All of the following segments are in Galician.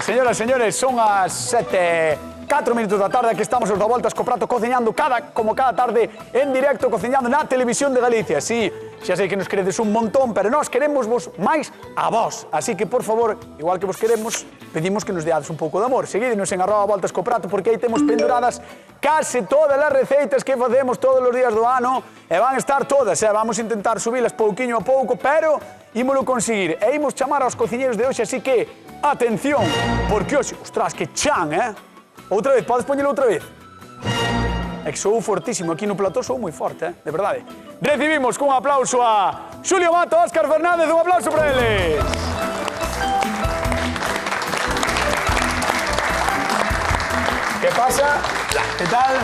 señoras e señores, son as 7:04 da tarde, aquí estamos os da Voltas co Prato cociñando como cada tarde en directo, cociñando na Televisión de Galicia. Sí, xa sei que nos queredes un montón, pero nós queremos vos máis a vos. Así que, por favor, igual que vos queremos, pedimos que nos deades un pouco de amor. Seguídenos en @Voltas co Prato, porque aí temos penduradas case todas as receitas que facemos todos os días do ano, e van estar todas, vamos intentar subilas pouquiño a pouco, pero ímolo conseguir. E imos chamar aos cociñeiros de hoxe, así que, atención, porque hoxe, ostras, que chan, Outra vez, podes poñelo outra vez? É que sou fortísimo, aquí no plató sou moi forte, de verdade. Recibimos con un aplauso a Xulio Mato, Óscar Fernández, un aplauso para eles. Que pasa? Que tal?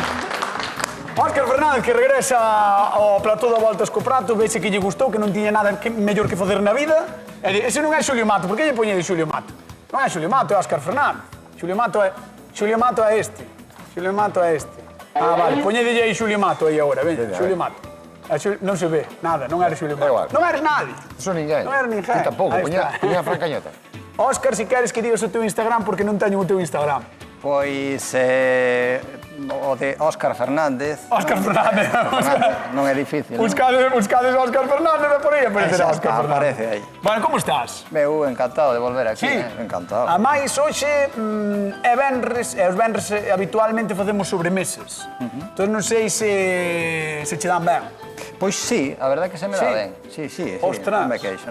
Óscar Fernández, que regresa ao plató da Voltas co Prato, vese que lle gustou, que non tiña nada mellor que facer na vida. Ese non é Xulio Mato, por que lle poñe de Xulio Mato? Non é Xulio Mato, é Óscar Fernández. Xulio Mato é este. Xulio Mato é este. Ah, vale, poñedelle aí Xulio Mato aí agora, veña, Xulio Mato. Non se ve, nada, non eres Xulio Mato. Non eres nadie. Son ninguén. Non eres ninguén. Tampouco, poña a Fran Cañota. Óscar, si queres que digas o teu Instagram, porque non teño o teu Instagram. Pois o de Óscar Fernández. Óscar Fernández. Non é difícil. Buscades Óscar Fernández e por aí aparecerá Óscar Fernández. Aparece aí. Bueno, como estás? Meu, encantado de volver aquí. Sí. Encantado. A máis, hoxe é venres, e os venres habitualmente facemos sobremesas. Entón non sei se che dan ben. Pois sí, a verdade que se me dá ben. Sí. Ostras. Non me queixo.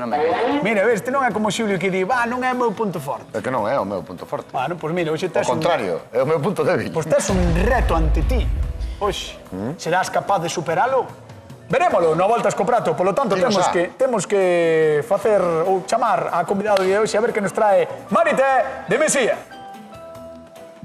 Mira, este non é como Xulio que di, non é o meu punto forte. É que non é o meu punto forte. Bueno, pois mira, hoxe Ao tes contrario, é o meu punto débil. Pois tes un reto ante ti. Hoxe, serás capaz de superalo? Verémolo no Voltas co Prato, polo tanto temos que facer ou chamar a convidado de hoxe a ver que nos trae Marité de Mesía.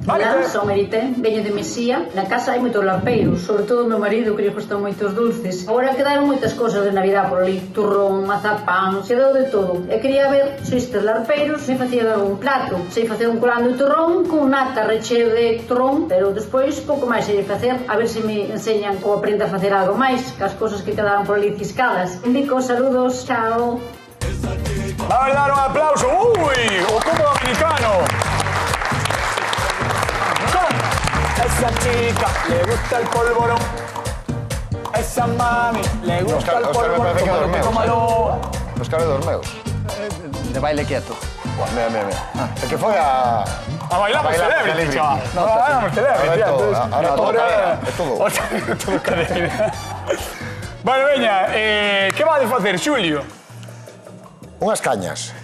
Hola, son Marité, veño de Mesía. Na casa hai moitos larpeiros, sobre todo o meu marido que lle gustan moitos dulces. Agora quedaron moitas cosas de Navidad por ali, turrón, mazapán, se deu de todo. E quería ver se estes larpeiros me facían algún plato. Sei facer un colando de turrón con nata recheo de turrón, pero despois pouco máis sei facer, a ver se me enseñan ou aprendo a facer algo máis, que as cosas que quedaron por ali ciscadas. Indico, saludos, chao. Vamos a dar un aplauso. Ui, o combo dominicano. Esa chica le gusta el polvorón. Esa mami le gusta el polvorón. Tómalo. Óscar é dos meus. De baile quieto. Mira. É que foi a Bailamos Celebrity, chaval. Bailamos Celebrity. Ahora é todo. Todo cadena. Bueno, veña, que vades facer, Xulio? Unhas cañas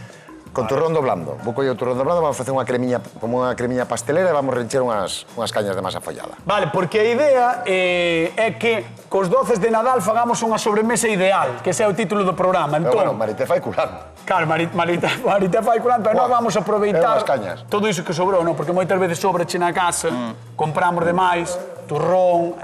con turrón do blando. Vou coller o turrón do blando, vamos facer unha cremiña, como unha cremiña pastelera e vamos rencher unhas cañas de masa follada. Vale, porque a idea é que cos doces de Nadal fagamos unha sobremesa ideal, que ese é o título do programa. Pero bueno, Marité fai curando. Claro, Marité fai curando, pero nós vamos aproveitar todo iso que sobrou, non? Porque moitas veces sobrache na casa, compramos demais, turrón,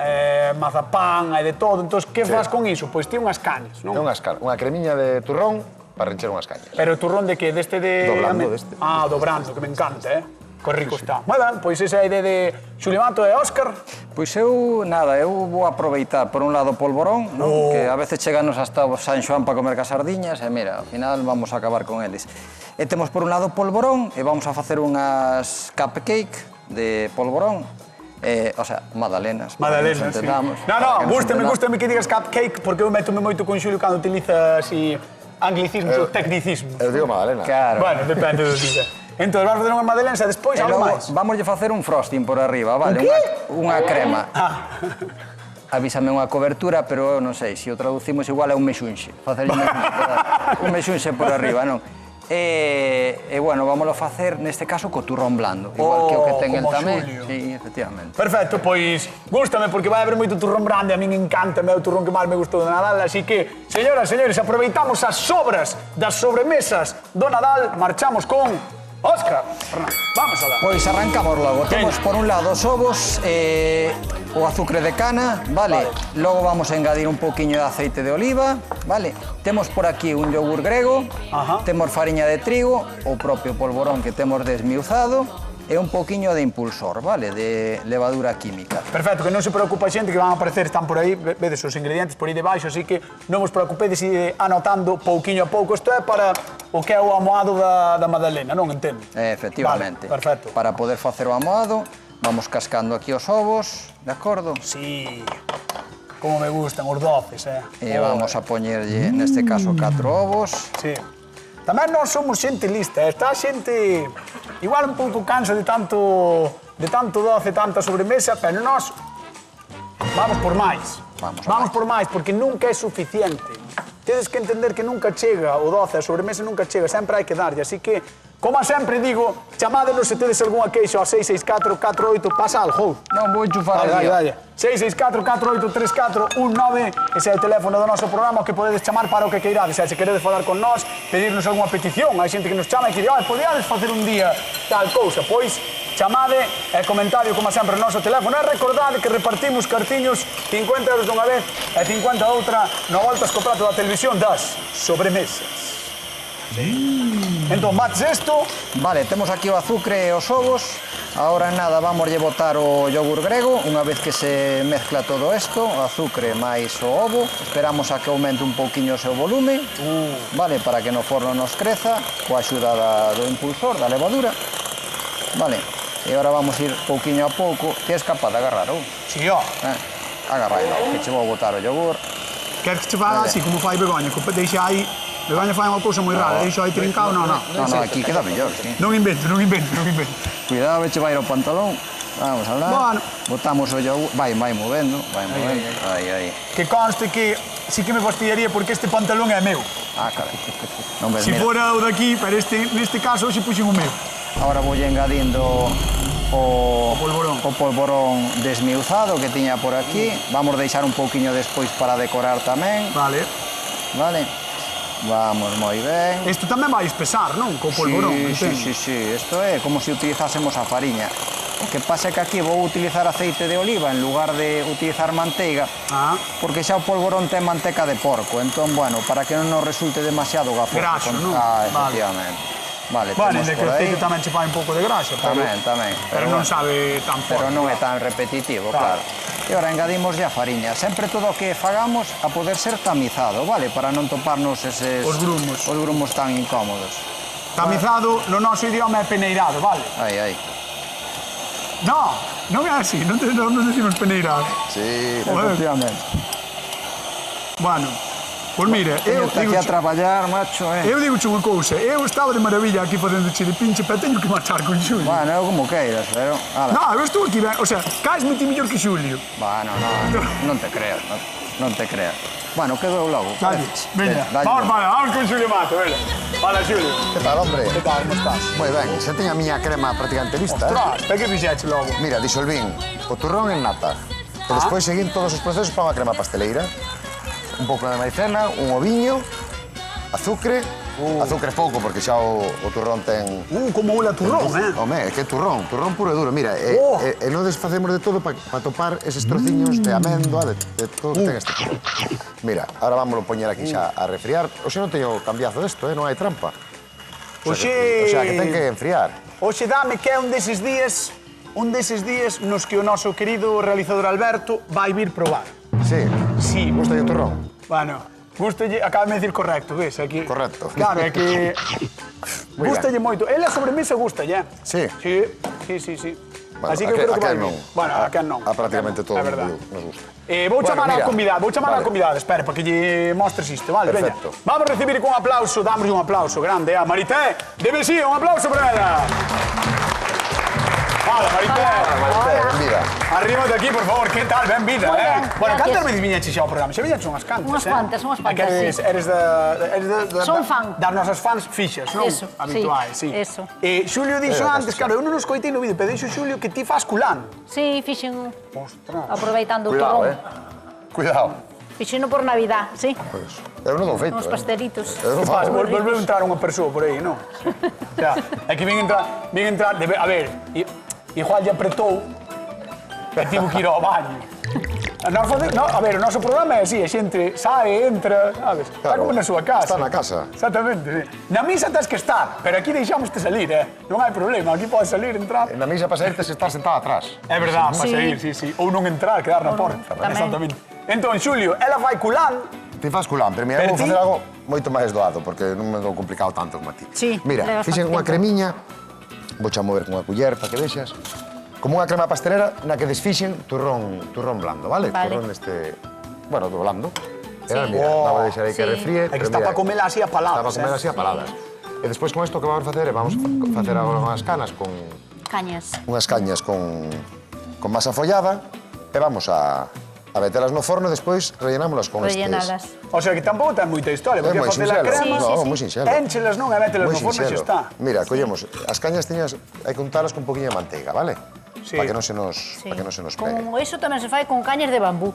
mazapán, e de todo. Entón, que faz con iso? Pois ti unhas cañas, non? Unha cremiña de turrón para rencher unhas cañas. Pero o turrón de que? Deste de... Do blando, deste. Ah, do brando, que me encanta, Que rico está. Moi ben, pois esa é a idea de Xulio Mato e Óscar. Pois eu vou aproveitar por un lado o polvorón, que a veces cheganos hasta o San Xoán para comer cas sardiñas, e mira, ao final vamos a acabar con eles. E temos por un lado o polvorón, e vamos a facer unhas cupcake de polvorón, o sea, magdalenas. Magdalenas, sí. No, gústame que digas cupcake, porque eu métome moito con Xulio cando utiliza así anglicismos ou tecnicismos. Eu digo magdalena. Claro. Bueno, depende do día. Entón, vas facer unha magdalena e despois algo máis. Vamos a facer un frosting por arriba, vale? Unha crema. Avísame unha cobertura, pero eu non sei, se o traducimos igual é un mexunxe. Facer un mexunxe por arriba, non? E, bueno, vámoslo facer, neste caso, co turrón blando. Igual que o que ten el tamén. Sí, efectivamente. Perfecto, pois, gústame, porque vai haber moito turrón brande, a min encanta, é o turrón que máis me gustou do Nadal, así que, señoras e señores, aproveitamos as sobras das sobremesas do Nadal, marchamos con Óscar Fernández. Vamos a dar. Pois arrancamos logo. Temos por un lado os ovos, o azucre de cana, vale? Logo vamos a engadir un pouquiño de aceite de oliva, vale? Temos por aquí un yogur grego, temos fariña de trigo, o propio polvorón que temos desmiuzado, e un poquinho de impulsor, vale? De levadura química. Perfecto, que non se preocupa a xente que van a aparecer, están por aí, vedes os ingredientes por aí debaixo, así que non vos preocupedes ir anotando pouquiño a pouco. Isto é para o que é o amoado da Madalena, non entendo? Efectivamente. Vale, perfecto. Para poder facer o amoado, vamos cascando aquí os ovos, de acordo? Sí, como me gustan os doces, E vamos a poñerlle, neste caso, 4 ovos. Sí. Tamén nós somos xente lista, está xente igual un pouco cansa de tanto doce, tanta sobremesa, pero nós vamos por máis. Vamos por máis, porque nunca é suficiente. Tedes que entender que nunca chega o doce, a sobremesa nunca chega, sempre hai que darlle, así que, como sempre digo, chamádenos se tedes algunha queixa ao 664-48, pasa algo. Non vou enchufar el Dale. 664-4834-19, ese é o teléfono do noso programa que podedes chamar para o que queirades. Se queredes falar con nós, pedirnos algunha petición, hai xente que nos chama e que di, podíades facer un día tal cousa, pois chamade e comentario como sempre no noso teléfono e recordade que repartimos cartiños 50 euros dunha vez e 50 outra no voltas co prato da televisión das sobremesas. Entón, bates isto. Vale, temos aquí o azucre e os ovos. Ahora en nada vamos a botar o yogur grego. Unha vez que se mezcla todo isto, o azucre máis o ovo, esperamos a que aumente un pouquiño o seu volume, vale, para que no forno nos creza, coa axuda do impulsor, da levadura. Vale, e agora vamos ir pouquiño a pouco. Ti és capaz de agarrar, ou? Si, ó. Agarrailo, que che vou botar o yogur. Queres que che faga así, como fai Begoña, que deixa aí... Begoña fai unha cousa moi rara, deixa aí trincado, non. No, aquí queda mellor, sí. Non invento. Cuidado, veche vai o pantalón. Vamos a hablar. Bueno. Botamos o yogur. Vai movendo. Aí. Que conste que sí que me fastidiaría porque este pantalón é meu. Carai. Non ves, Si mira. fora o daqui, pero neste caso hoxe puxen o meu. Ahora vou engadindo o polvorón desmiuzado que tiña por aquí. Vamos deixar un pouquiño despois para decorar tamén. Vale. Vamos moi ben. Isto tamén vai espesar, non? Co polvorón. Sí. Isto é como se utilizásemos a fariña. O que pasa é que aquí vou utilizar aceite de oliva en lugar de utilizar manteiga, porque xa o polvorón ten manteca de porco. Entón, bueno, para que non nos resulte demasiado gafoso. Graxo, non? Efectivamente. Vale, de que o por aí. aceite tamén che fai un pouco de graxa. Tamén. Pero non sabe tan forte. Pero non é tan repetitivo, claro. E agora engadimos a fariña. Sempre todo o que fagamos a poder ser tamizado, vale? Para non toparnos eses... Os grumos tan incómodos. Tamizado no noso idioma é peneirado, vale? Aí. Non é así, non decimos peneirado. Sí, efectivamente. Bueno, pois mira, eu digo a traballar, macho, Eu digo unha cousa, eu estaba de maravilla aquí facendo chiripinche, pero teño que marchar con Xulio. Bueno, eu como queiras, pero... Non, eu estou aquí, o sea, caes-me ti mellor que Xulio. Bueno, non te creas, non te creas. Bueno, quedo logo. Veña, vamos con Xulio Mato, vela. Fala, Xulio. Que tal, hombre? Que tal, como estás? Moi ben, xa teña a miña crema prácticamente lista. Ostras, pero que fixeche logo? Mira, disolvín o turrón en nata, e despois seguín todos os procesos para unha crema pasteleira. Un pouco de maicena, un oviño, azúcar pouco, porque xa o turrón ten... Como ula turrón, Home, é que é turrón puro e duro. Mira, e non desfacemos de todo para topar eses trociños de amêndoa, de todo que ten este turrón. Mira, ahora vámoslo poñer aquí xa a refriar. Oxe non teño cambiazo desto, non hai trampa. O sea, que ten que enfriar. Oxe, dame que é un deses días nos que o noso querido realizador Alberto vai vir probar. Sí, gusta o turrón? Bueno, gustalle, acaba de decir correcto, ves, aquí... Correcto. Claro, é que... Gustalle moito. Ele a sobremesa gustalle, Sí? Sí. Bueno, Así que eu creo que vai non. bien. Bueno, a quen non. A prácticamente todo É verdade. nos gusta. Vou chamar mira. a convidada, espera, para que lle mostres isto, vale? Perfecto. Veña. Vamos a recibir con un aplauso, damos un aplauso grande a Marité de Mesía, un aplauso para ela. Hola, Marité. Benvida. Arriba de aquí, por favor, que tal? Benvida, Bueno, cantas veces viñeches xa ao programa? Xa viñeches unhas cantas, Unhas cuantas, sí. Eres Son fan. das nosas fans fixas, non? Eso, Habituais, sí. eso. Xulio dixo antes, claro, eu non nos coitei no vídeo, pero dixo Xulio que ti fas culán. Sí, fixen Ostras. aproveitando o Cuidado, turrón. Cuidado. Fixeno por Navidad, sí. Eu non dou feito, Uns pastelitos. Eu non Faz, fago. volveu entrar unha persoa por aí, non? É que vin entrar, a ver, igual lle apretou e tivo que ir ao baño. A ver, o noso programa é así, a xente sae, entra, sabes? Está como na súa casa. Está na casa. Exactamente, sí. Na misa tens que estar, pero aquí deixámoste salir, Non hai problema, aquí podes salir, entrar. Na misa para saírte se estás sentado atrás. É verdade, para Sí. sair, sí. Ou non entrar, quedar na porta. tamén. Exactamente. Entón, Xulio, ela vai culán. Ti faz culán, pero mira, Pero eu vou ti? facer algo moito máis doado, porque non me dou complicado tanto como a ti. Sí, Mira, leva fixen unha bastante cremiña, vou xa mover con unha culler para que vexas, como unha crema pastelera na que desfixen turrón blando, vale? Vale. Turrón bueno, do blando. Era, Sí. mira, vamos a deixar aí que Sí. refríe. É que pero está mira, para comela así a paladas. Está para comer así a paladas. E despois con isto que vamos facer é vamos facer agora unhas canas con Cañas. unhas cañas con masa follada e vamos a metelas no forno e despois rellenámolas con Rellenalas. O sea, que tampouco ten moita historia, É porque moi facer a sinxelo. crema, Sí, sí. moi sinxelo. énchelas non e mételas Moi no forno e xa sinxelo. está. Mira, collemos as cañas hai que untalas con un poquinho de manteiga, vale? Sí. Para que non se nos pegue. Con iso tamén se fai con cañas de bambú.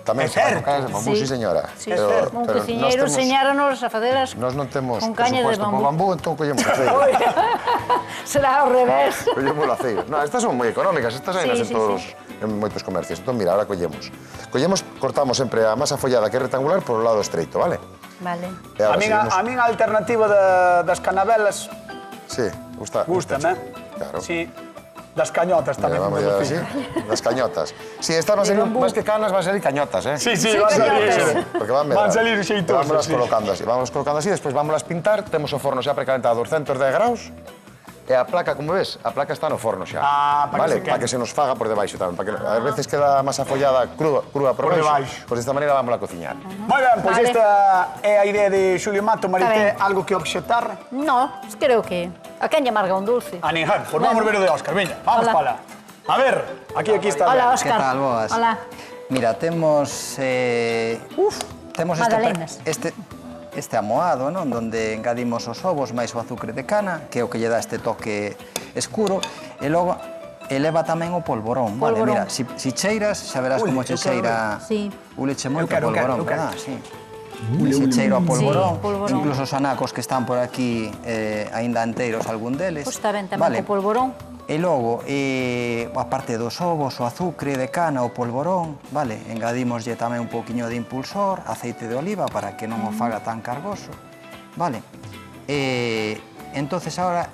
Tamén É se fai con certo. cañas de bambú, sí, señora. Sí, un cociñeiro señáranos a facelas Nós non temos con cañas de presupuesto por bambú. bambú, entón collemos aceite. Será ao revés. Collemos o aceite. Non, estas son moi económicas, estas hai Sí, en sí, todos en moitos comercios. Entón, mira, ahora collemos. Cortamos sempre a masa follada que é rectangular por o lado estreito, vale? Vale. E A ahora min a alternativa das canabelas Sí, gusta. gústame. Claro. Sí, das cañotas tamén. Mira, vamos me a gusta. así, das cañotas. Si, estas van a salir, máis que canas, van a salir cañotas, eh? Sí, Sí, van a cañotas. salir. Porque van medrar. Van salir xeitosas. Vámonos sí. colocando así, despois vámonos pintar, temos o forno xa precalentado a 210 graus, e a placa, como ves, a placa está no forno xa. Ah, para que vale? se quede. Para que se nos faga por debaixo tamén, para que a veces queda a masa follada crúa por Por debaixo. debaixo. Pois desta maneira vamos a cociñar. Moi ben, pois Vale. esta é a idea de Xulio Mato. Marité, ben. algo que obxetar? No, creo que... A quen lle amarga un dulce? A ninguén. Pois vamos ver o de Óscar. Veña, vamos Hola. para lá. A ver, aquí está. Hola, Que Óscar. tal, boas? Hola. Mira, temos... temos magdalenas. este amoado, non? Donde engadimos os ovos máis o azúcar de cana, que é o que lle dá este toque escuro, e logo eleva tamén o polvorón, vale? Polvorón. Mira, si cheiras, xa verás Ui, como che eu quero cheira... Sí. Uleche moito Eu quero, polvorón, eu quero. verdad? Sí. Se cheiro a polvorón, Sí, polvorón. incluso os anacos que están por aquí aínda enteiros, algún deles. Pois está ben tamén co polvorón. E logo, a parte dos ovos, o azucre de cana, o polvorón, vale? Engadimoslle tamén un poquinho de impulsor, aceite de oliva para que non o faga tan cargoso, vale? Entonces agora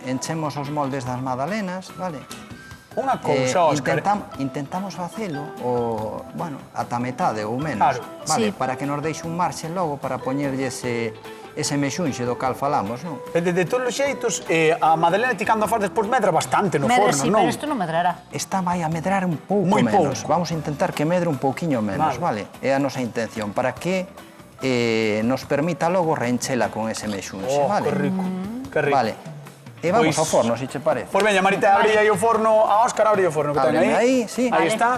enchemos os moldes das magdalenas, vale? Unha cousa, Óscar. Intentamos facelo, bueno, ata metade ou menos, Claro. vale? Sí. Para que nos deixe un marxe logo para poñerlle ese mexunxe do cal falamos, non? De todos os xeitos, a Madalena ti cando a faz despois medra bastante no Medra, forno, sí, non? pero isto non medrará. Esta vai a medrar un pouco Moi menos. pouco. Vamos a intentar que medre un pouquiño menos, vale? É a nosa intención, para que nos permita logo reenchela con ese mexunxe, Oh, vale? que rico, que rico. Vale. E vamos Pois- ao forno, se che parece. Pois veña, Marita, abre aí o forno. A Óscar abre o forno que ten Ábreme aí. aí, sí. Aí Vale. está.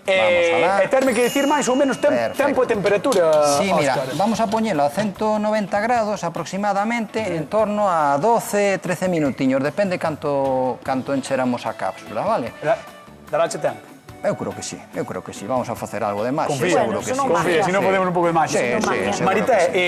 Vamos alá. E terme que dicir máis ou menos Perfecto. tempo e temperatura, Sí, mira, Óscar. vamos a poñelo a 190 grados aproximadamente, en torno a 12-13 minutiños, depende canto encheramos a cápsula, vale? Daráche tempo. Eu creo que sí, vamos a facer algo de máis, Confía, seguro bueno, que eso sí. non Confía, magia. se non podemos un pouco de máis. Sí, sí, magia. seguro Marité, que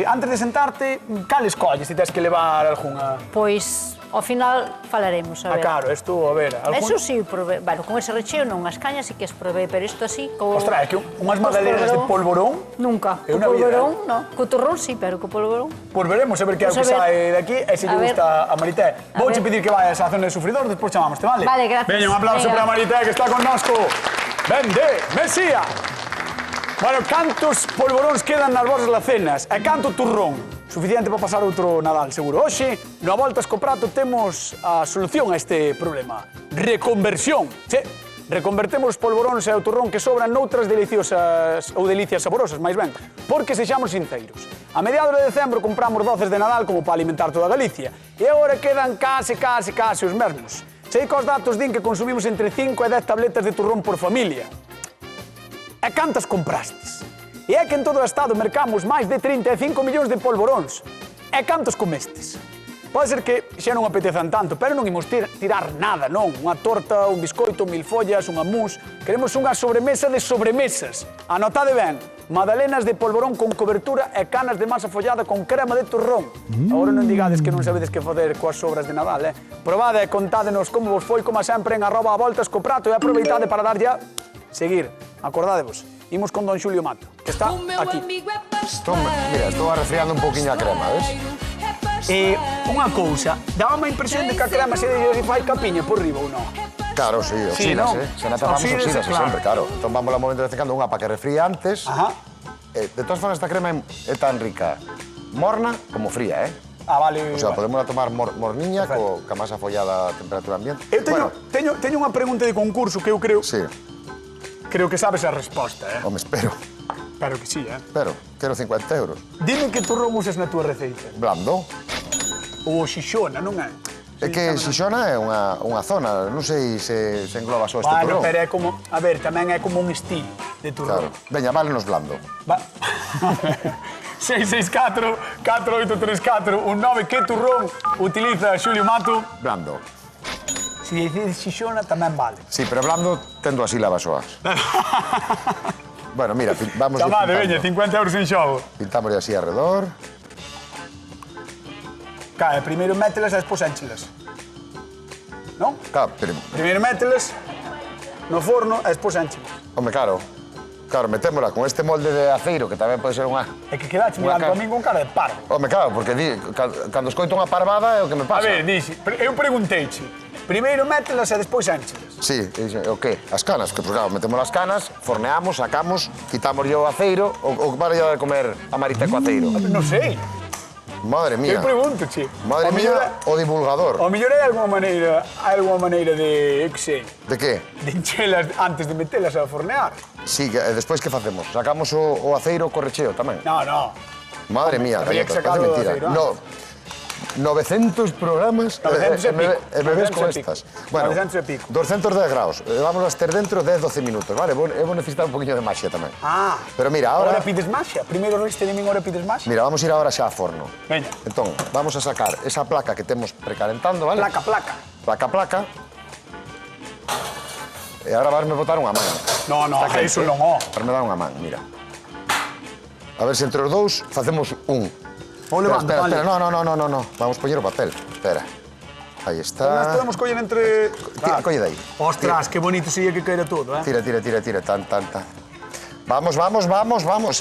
sí. antes de sentarte, cal escolles se tes que levar algunha... Pois, ao final falaremos, a ver. claro, isto, a ver... Eso sí, probé. Bueno, con ese recheo non, as cañas sí que as probé, pero isto así... Ostras, é que unhas magdalenas de polvorón... Nunca. É Co unha vida, polvorón, non. Co turrón sí, pero co polvorón... Pois veremos a ver que é o que Pois a ver. sae de aquí e se lle A ver. gusta a Marité. A Vouche ver. pedir que vayas á zona de sufridor, despois chamámoste, vale? Vale, gracias. Veña, un aplauso Venga. para Marité, que está connosco. Ben de Mesía. Bueno, cantos polvoróns quedan nas vosas lacenas e canto turrón. Suficiente para pasar outro Nadal, seguro. Hoxe, no Voltas co Prato, temos a solución a este problema. Reconversión. Sí. Reconvertemos os polvoróns e o turrón que sobran noutras deliciosas ou delicias saborosas, máis ben, porque sexamos sinceros. A mediados de decembro compramos doces de Nadal como para alimentar toda Galicia e agora quedan case os mesmos. Sei que os datos din que consumimos entre 5 e 10 tabletas de turrón por familia. E cantas comprastes? E é que en todo o Estado mercamos máis de 35 millóns de polvoróns. E cantos comestes? Pode ser que xa non apetezan tanto, pero non imos tirar nada, non? Unha torta, un biscoito, mil follas, unha mousse. Queremos unha sobremesa de sobremesas. Anotade ben, magdalenas de polvorón con cobertura e canas de masa follada con crema de turrón. Agora non digades que non sabedes que facer coas sobras de Nadal, Probade e contádenos como vos foi, como sempre, en @voltascoprato e aproveitade para dar ya seguir, acordádevos. Imos con don Xulio Mato, que está aquí. Mira, estou arrefriando un poquinho a crema, ves? Unha cousa, dábame a impresión de que a crema se fai capiña por riba ou non? Claro, sí, Sí, ¿no? oxídase. Se na tapamos, Oxídase, oxídase claro. sempre, claro. Entón vamos a movendo de vez en cando unha para que refríe antes. Ajá. De todas formas, esta crema é tan rica, morna como fría, eh? Ah, vale. O sea, vale. podemos tomar morniña ca masa follada a temperatura ambiente. Eu teño unha pregunta de concurso que eu creo Sí, que sabes a resposta, home, espero. Pero que sí, Pero, quero 50 euros. Dime que turrón usas na túa receita. Blando. Ou xixona, non é? É que Xixona é unha zona, non sei se engloba só este Vale, turrón. pero é como... A ver, tamén é como un estilo de turrón. Claro. Veña, válenos blando. Va. 664-4834-19, que turrón utiliza Xulio Mato? Blando. Se decides xixona, tamén vale. Sí, pero blando tendo así lavas oas. Bueno, mira, vamos Chamade, veña, pintando. 50 euros en xogo. Pintamos así alrededor. Claro, primeiro mételas e despois énchelas. Non? Claro, pero, Primeiro mételas no forno e despois énchelas. home, claro. Claro, metémola con este molde de aceiro, que tamén pode ser unha... É que quedache Unha mirando a ca- min con cara de parvo. Home, claro, porque cando escoito unha parvada é o que me A pasa. ver, dixe, eu pregunteiche. Primeiro mételas e despois énchelas. Sí, o que? As canas, que, pues, claro, metemos as canas, forneamos, sacamos, quitamos o aceiro, o vale de comer a marita co aceiro. Non sei. Madre Eu mía. preguntoche. Madre mía, o divulgador. O mellor hai alguma maneira de, eu que sei, De que? de enchelas antes de metelas a fornear. Sí, e despois que facemos? Sacamos o aceiro co recheo tamén. No, no. Madre mía, habría que Galleta, sacarlo parece do mentira. aceiro, No, 900 programas 900 e pico. e me ves 900 con e pico. estas. Bueno, 900 e pico. 210 graus. Vamos a ter dentro 10-12 minutos, vale? Eu vou necesitar un poquinho de maxia tamén. Ah. Pero mira, Ahora ahora... pides maxia. Primeiro riste de min, ahora pides maxia. Mira, vamos a ir ahora xa a forno. Veña. Entón, vamos a sacar esa placa que temos precalentando, vale? Placa. Placa. E agora vasme botar unha man. No, Está quente, iso non, ó. Vasme dar unha man, mira. A ver se entre os dous facemos un. Vou levando, vale. Espera, no. Vamos poñer o papel. Espera. Aí Nós está. podemos coller entre... Tira, colle de aí. Ostras, que bonito sería que caera todo, eh? Tira. Tan. Vamos.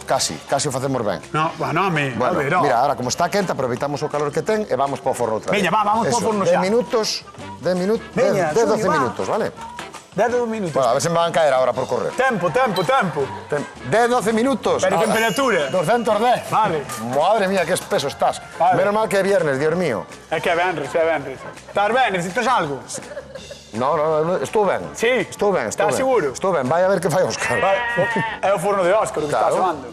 Casi o facemos ben. No, a ver, ó. Mira, ahora como está quente, aproveitamos o calor que ten e vamos para o forno outra vez. Veña, vamos para o forno xa. 10 minutos, Veña, 12 Xulio, va. minutos, vale? 10 minutos. Bueno, a ver se me van a caer ahora por correr. Tempo. 10-12 minutos. Pero Ah, temperatura. 210. Vale. Madre mía, qué espeso estás. Vale. Menos mal que é viernes, Dios mío. É que é venres. Estás ben? Necesitas algo? No, estou ben. Sí? Estou ben. Estás seguro? Estou ben, vai a ver que fai Óscar. Vale. É o forno de Óscar o que está Claro. soando.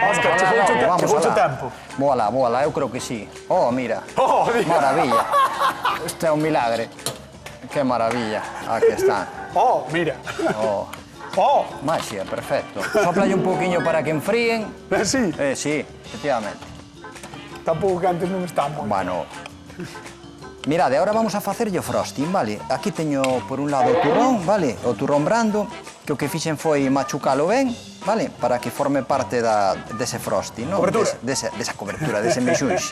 Óscar, chegou o tempo. Mola, eu creo que sí. Oh, mira. Oh, mira. Maravilla. Isto é un milagre. Que maravilla. Aquí está. Oh, mira. Oh, Oh, maxia, perfecto. Soplalle un poquinho para que enfríen. sí. Sí, efectivamente. Tampouco que antes non está moi. Bueno, mirade, ahora vamos a facerlle o frosting, vale? Aquí teño por un lado o turrón, vale? O turrón brando, que o que fixen foi machucalo ben, vale? Para que forme parte dese frosting, non? Cobertura. Desa cobertura, dese mexunxe.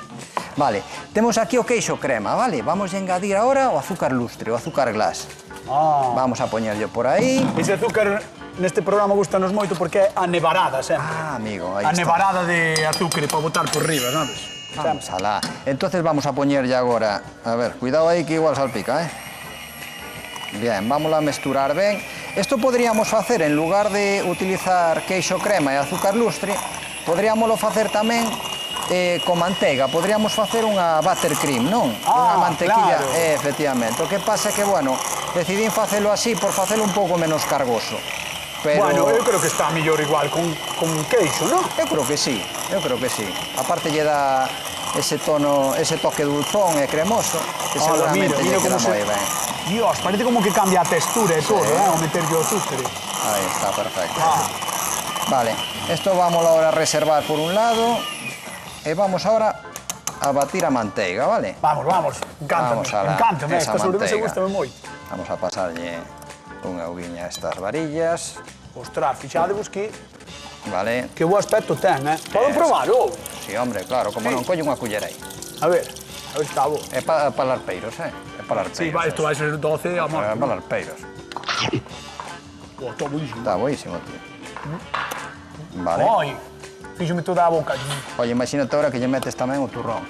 Vale, temos aquí o queixo crema, vale? Vamos a engadir ahora o azúcar lustre, o azúcar glass. Vamos a poñerlle por aí. Ese azúcar neste programa gustanos moito porque é a nevarada sempre. Ah, amigo, aí A está. nevarada de azúcar para botar por riba, sabes? Vamos alá. Entonces vamos a poñerlle agora... A ver, cuidado aí que igual salpica, eh? Bien, vamos a mesturar ben. Isto poderíamos facer, en lugar de utilizar queixo crema e azúcar lustre, poderíamoslo facer tamén con manteiga. Poderíamos facer unha buttercream, non? Unha mantequilla, claro. efectivamente. O que pasa é que, bueno, decidín facelo así por facelo un pouco menos cargoso. Pero... Bueno, eu creo que está mellor igual con queixo, non? Eu creo que sí. Aparte lle dá ese tono, ese toque dulzón e cremoso, que seguramente lle queda moi ben. Dios, parece como que cambia a textura e todo, ao meterlle o azúcar. Aí está, perfecto. Vale, esto vamos ahora a reservar por un lado e vamos ahora a batir a manteiga, vale? Vamos, encántame, esa esta sobremesa manteiga. gustame moito. Vamos a pasarlle unha auguiña a estas varillas, Ostras, fixadevos que vale? bo aspecto ten, eh? Podo probar, ou? Sí, hombre, claro, como non colle unha culler aí. A ver está bo. É para larpeiros, eh? É para larpeiros. Sí, isto vai ser 12, amor. É para larpeiros. Está buenísimo. Está boísimo, tío. Vale. Ai, fíxome toda a boca. Oye, imagínate ahora que lle metes tamén o turrón.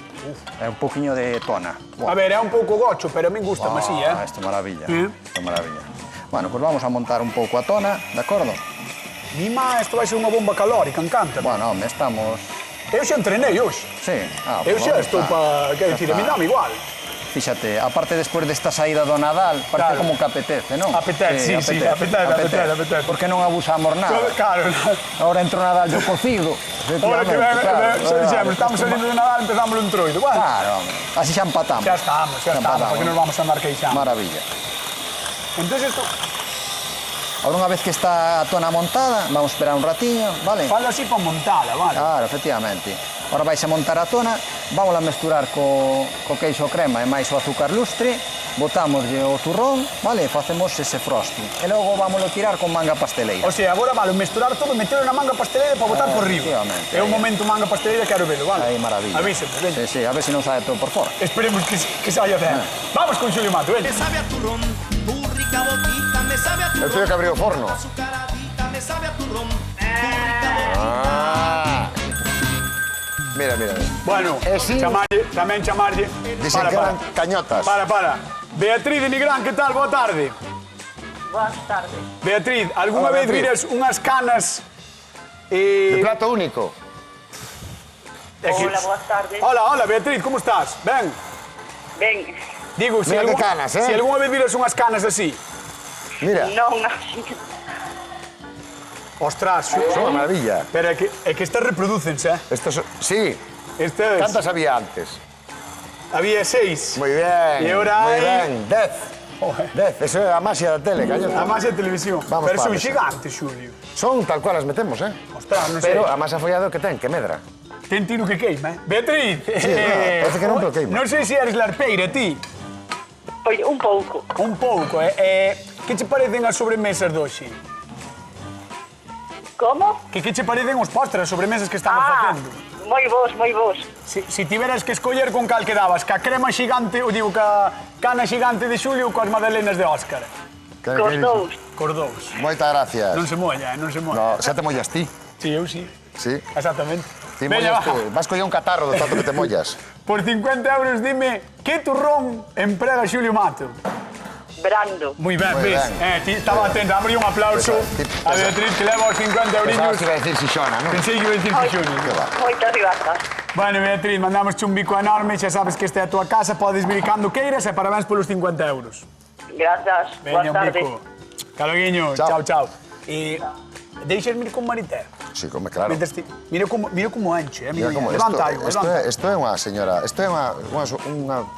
É un poquinho de tona. A ver, é un pouco gocho, pero a min gusta así, Isto é maravilla. Sí. Isto é maravilla. Bueno, pues vamos a montar un pouco a tona, de acordo? Mima, isto vai ser unha bomba calórica, encanta. Bueno, home, estamos... Eu xa entrenei hoxe. Sí. Eu xa estou para... Quero dicir, a mí dame igual. Fíxate, aparte despois desta saída do Nadal, parece Claro. como que apetece, non? Apetece, sí, apetece. Por que non abusamos nada? Claro. Ahora entro Nadal yo cocido. Ahora que xa dixemos, estamos Claro. salindo de Nadal, empezamos un troido. Bueno, Claro, home. Así xa empatamos. xa estamos, porque nos vamos a andar queixando. Maravilla. Entón, isto, Ahora unha vez que está a tona montada, vamos a esperar un ratiño, vale? fala así para montada, vale? Claro, efectivamente. Ahora vais a montar a tona, vamos a mesturar co queixo crema e máis o azúcar lustre, botámoslle o turrón, vale? Facemos ese frosting. E logo vámoslo tirar con manga pasteleira. O sea, agora vale mesturar todo, meterlo na manga pasteleira para botar por riba. efectivamente. É un momento manga pasteleira, quero velo, vale? Aí, maravilla. Avísame, veña. Sí, a ver se non sae todo por fora. Esperemos que saia ben. Vamos con Xulio Mato, veña. Me sabe a turrón, tu rica boquita, me sabe a turrón. Eu teño que abrir o forno. Azucaradita, me sabe a turrón, tu rica boquita. Mira. Bueno, sí. tamén chamarlle. Dicen que eran cañotas. Para. Beatriz de Nigrán, que tal? Boa tarde. Boas tardes. Beatriz, algunha Hola, vez Beatriz. viras unhas canas... De plato único. Hola, boas tardes. Hola, Beatriz, como estás? Ben? Ben, Digo, Mira que canas, si algunha vez viras unhas canas así. Mira, non así. Ostras, son unha maravilla. pero é que estas reprodúcense, Estos, sí, Estas cantas había antes? había 6. Muy bien. Y ahora muy hay- bien. 10. Eso é a maxia da tele, cañota. A masa de televisión. Vamos pero son para esa. gigantes, Xulio. Son tal cual as metemos, Ostras, non sei. Pero a masa follado que ten, que medra. Ten tiro que queima, Beatriz! Sí, parece que non, pero queima. Non sei se eres larpeira, ti. Pois un pouco. Un pouco, que che parecen as sobremesas de hoxe? Como? Que che parecen os postres, as sobremesas que estamos facendo? Moi vos. Si tiveras que escoller con cal quedabas, ca crema xigante, ou digo, ca cana xigante de Xulio ou coas magdalenas de Óscar? Cos dous. Cos dous. Moitas gracias. Non se molla, non se molla. No, xa te mollas ti. Sí, eu sí. Sí. Exactamente. Ti Veña, mollas tú. Vas coller un catarro do tanto que te mollas. Por 50 euros dime que turrón emprega Xulio Mato. Brando. Muy ben, Moi ves? ben. Ti estaba atento, dame un aplauso a Beatriz que leva os 50 Pensabas eurillos. que iba a decir Xixona, non? Pensei que iba a decir que Xulio. Que va. Moitas grazas. Bueno, Beatriz, mandamos un bico enorme, xa sabes que esta é a tua casa, podes vir cando queiras e parabéns polos 50 euros. Grazas. Boas Veña, un tardes. bico. Caloguiño, Chao. chao. E deixas ir con Marité. Sí, come claro. Mira como anche, Mira como levanta algo, levanta. Isto é unha señora, isto é unha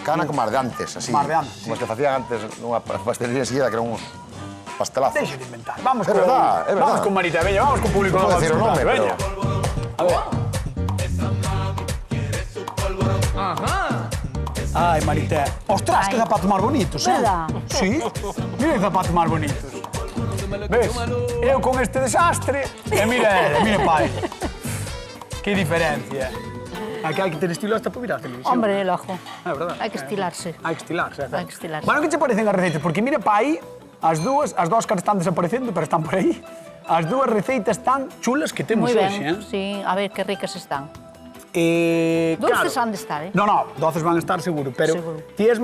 cana como as de antes, así. Como as de antes, Como as que facían antes nunha pastelería enseguida, que eran uns pastelazos. Deixa de inventar. Vamos É con, verdad, é verdad. Vamos con Marité, veña, vamos con público. Non vamos podo decir o nome, disfrutar, veña. A ver. Ai, Marité. Ostras, que zapatos máis bonitos, Verdad? Sí. Mira que zapatos máis bonitos. Ves? Eu con este desastre e mira pai. Que diferencia. Aquí hai que ter estilo hasta para vir á televisión. Hombre, el ojo. É verdade. Hai que estilarse. Hai que estilarse. Hai que estilarse. Bueno, que che parecen as receitas? Porque mira pa aí, as dúas caras están desaparecendo, pero están por aí. As dúas receitas tan chulas que temos Moi hoxe, ben, sí. A ver que ricas están. Claro. Dulces han de estar, No, doces van a estar seguro, pero Seguro. ti es,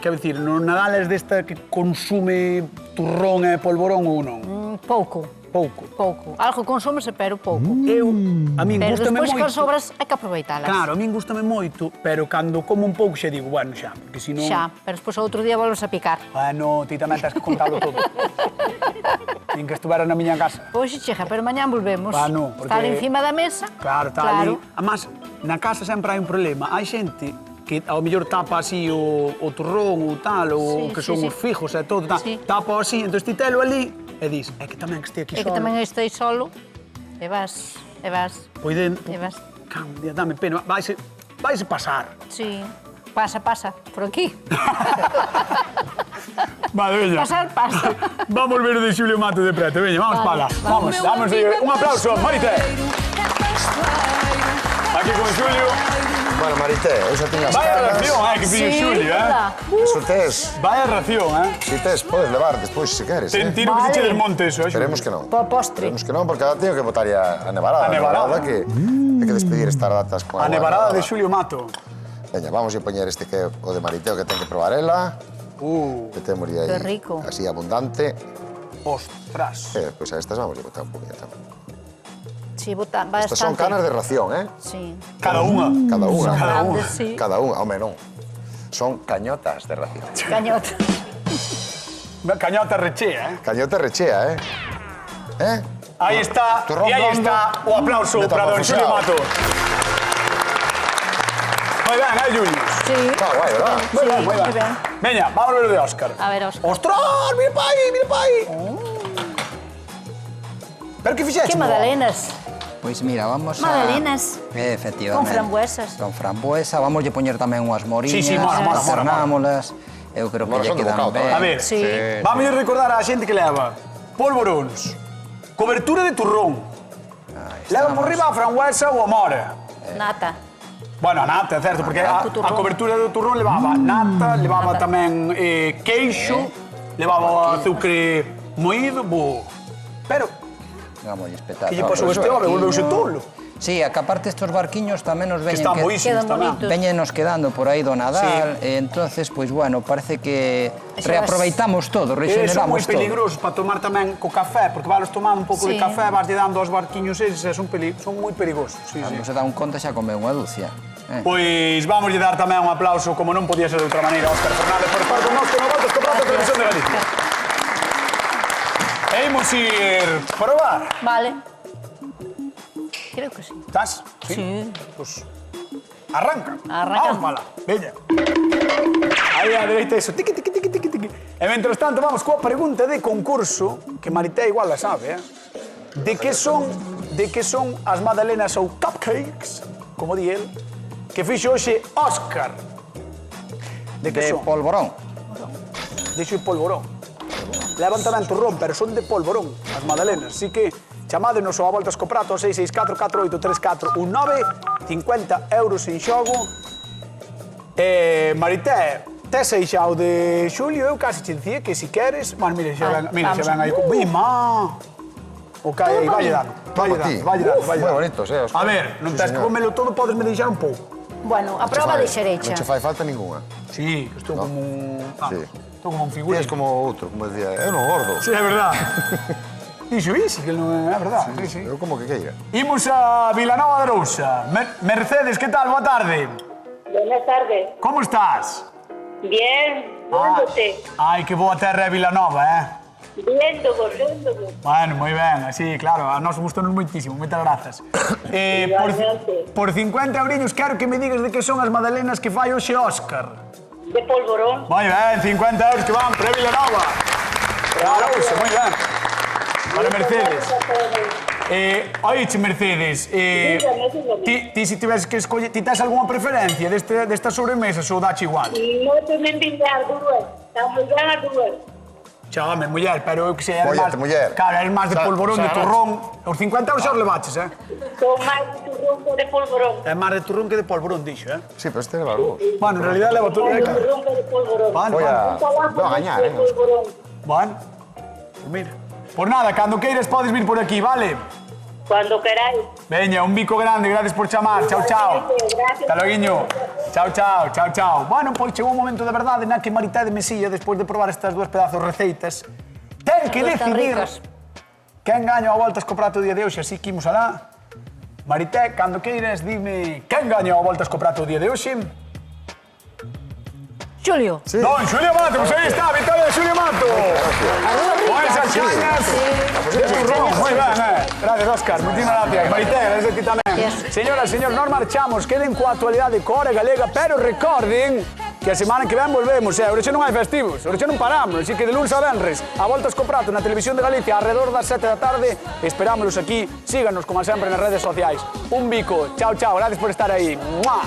quero dicir, no Nadal es desta que consume turrón e polvorón ou non? Pouco. Pouco. Algo consúmese, pero pouco. Eu, a min Pero gustame despois que moito. as sobras hai que aproveitalas. Claro, a min gustame moito, pero cando como un pouco xa digo, bueno, xa, porque senón... Xa, pero despois outro día volves a picar. Bueno, ti tamén tens que contalo todo. Nin que estuvera na miña casa. Pois xe chega, pero mañán volvemos. No, porque- Estar encima da mesa. Claro, está ali. Además, na casa sempre hai un problema. Hai xente que ao mellor tapa así o turrón ou tal, ou Sí, que sí, son sí. os fijos e todo, tal. Sí. Tapa así, entón ti telo ali e dis, é que tamén que este aquí É que solo. tamén estei solo. E vas. Poiden, E vas. cambia, dame pena, vaise pasar. Sí. Pasa, por aquí. Vale, veña. Pasar, pasa. Vamos ver o de Xulio Mato de Preto, veña, vamos Vale, para lá. Vamos, damos un aplauso, Marité. Aquí con Xulio. Bueno, Marité, esa tiñas Vaya canas. ración, que piño Xulio, Eso tes. Vaya ración, Si tes, podes levar despois se queres. Tentino que se che desmonte eso, Esperemos que non. Para postre. Esperemos que non, porque ahora teño que botar a nevarada. A nevarada. Que hai que despedir estas datas con A nevarada de Xulio Mato. Veña, vamos a poñer este que é o de Mariteo, que ten que probar ela. Que temos aí Que rico. así abundante. Ostras. E despois a estas vamos a botar un poquinho tamén. Sí, vai bastante. Estas son canas de ración, Sí. Cada unha. Cada unha. Son grandes, sí. Cada unha, home, non. Son cañotas de ración. Cañota. Cañota rechea, Cañota rechea, Aí está, Turrón e aí blando. está o aplauso Metamorfoseado. para don Xulio Mato. Moi ben, Julius? Sí. Está guai, verdad? Moi ben, moi moi ben. ben. Veña, vamos a ver o de Óscar. A ver, Óscar. Ostras, mira pa aí, mira pa aí. Pero que fixeches? Que magdalenas. Pois mira, vamos a... Magdalenas. Efectivamente. Con frambuesas. Con frambuesa, vamos a poñer tamén unhas moriñas, Sí, mola. alternámolas. Eu creo que Mola, lle son de quedan bocado, ben. A ver, Sí. vamos a recordar a xente que leva polvoróns, cobertura de turrón, leva por riba a frambuesa ou a mora. Nata. Bueno, a nata, é certo, porque a turrón. cobertura do turrón levaba nata, levaba Nata. tamén queixo, levaba azúcar moído, pero Vamos a espetar. que lle pasou este home, volveuse tolo. Sí, a que aparte estos barquiños tamén nos Que veñen están boísimos Quedan tamén. bonitos. Veñenos quedando por aí do Nadal, e entonces, pois bueno, parece que Eso reaproveitamos todo, Son moi rexeneramos todo. peligrosos para tomar tamén co café, porque vas tomando un pouco de Sí. café, vas dando aos barquiños eses, e son moi perigosos. Sí, sí. Cando se dá un conta xa comeu unha dúcia. Pois vamos lle dar tamén un aplauso, como non podía ser de outra maneira, a Óscar Fernández, por estar con nós, que non voltas co prato de Televisión de Galicia. E imos ir probar. Vale. Creo que sí. Estás? Sí. Pues arranca. Arranca. Vamos mala. Veña. Aí a dereita eso. Tiqui, tiqui, tiqui, tiqui, tiqui. E mentras tanto vamos coa pregunta de concurso, que Marité igual la sabe, De que son as magdalenas ou cupcakes, como di el, que fixo hoxe Óscar? De que De son? polvorón. Dixo polvorón. Levan tamén turrón, pero son de polvorón, as magdalenas. Así que chamádenos ao a voltas co prato 664-483419, 50 euros en xogo. Marité, tes aí xa o de Xulio, eu casi che dicía que si queres... Bueno, mira, xa ven aí... Mima! O que hai aí, vai dando, vai dando. Moi bonitos, A ver, non tes que comelo todo, podes me deixar un pouco. Bueno, a prova de xerecha. Non che fai falta ninguna. Sí, estou como un... Sí. Estou como un figurín. Tienes como outro, como decía, eu non gordo. Sí, é verdad. Dixo iso, que non é verdad. Sí, sí. Eu como que queira. Imos a Vilanova de Arousa. Mercedes, que tal? Boa tarde. Buenas tardes. Como estás? Bien, viéndote. Ai, que boa terra é Vilanova, Viéndovos. Bueno, moi ben, así, claro, a nós gustanos moitísimo, moitas grazas. Igualmente. Por 50 euriños quero que me digas de que son as magdalenas que fai hoxe Óscar. De polvorón. Moi ben, 50 euros que van para Vilanova. Para Arousa, moi ben. Para Mercedes. Oiche, Mercedes, Dígame. ti se tives que escoller, ti tes algunha preferencia destas sobremesas ou dache igual? No te me envidiar, dúas. Estamos ben as dúas. Chame, muller, pero eu que sei, eres Muller, máis... muller. Claro, eres máis de polvorón, de turrón. Os 50 euros xa os levaches, Son máis de turrón que de polvorón. É máis de turrón que de polvorón, dixo, Sí, pero este leva algo. Bueno, en realidad leva turrón, Máis de claro. turrón que de polvorón. Bueno, Voy bueno. a gañar, De polvorón. Bueno, pues mira. Por nada, cando queiras podes vir por aquí, vale? Cuando queráis. Veña, un bico grande, gracias por chamar. Chao, chao. Gracias. Hasta loguiño. Chao, chao, chao, chao. Bueno, pois chegou un momento de verdade na que Marité de Mesilla, despois de probar estas dúas pedazos receitas, ten que Están decidir ricas. quen gaña a voltas co prato o día de hoxe, así que imos alá. Marité, cando queiras, dime quen gaña a voltas co prato o día de hoxe. Xulio. Don Xulio Mato, pues aí está, victoria de Xulio Mato. Con esas chañas de turrón, moi ben, Gracias, Óscar, moitísimas gracias. Marité, gracias a ti tamén. Señoras, señor, nós marchamos, queden coa actualidade core galega, pero recorden que a semana que ven volvemos, hoxe non hai festivos, hoxe non paramos, así que de lunes a venres, a voltas co prato na Televisión de Galicia, alrededor das 7 da tarde, esperámonos aquí, síganos como sempre nas redes sociais. Un bico, chao, chao, gracias por estar aí. ¡Mua!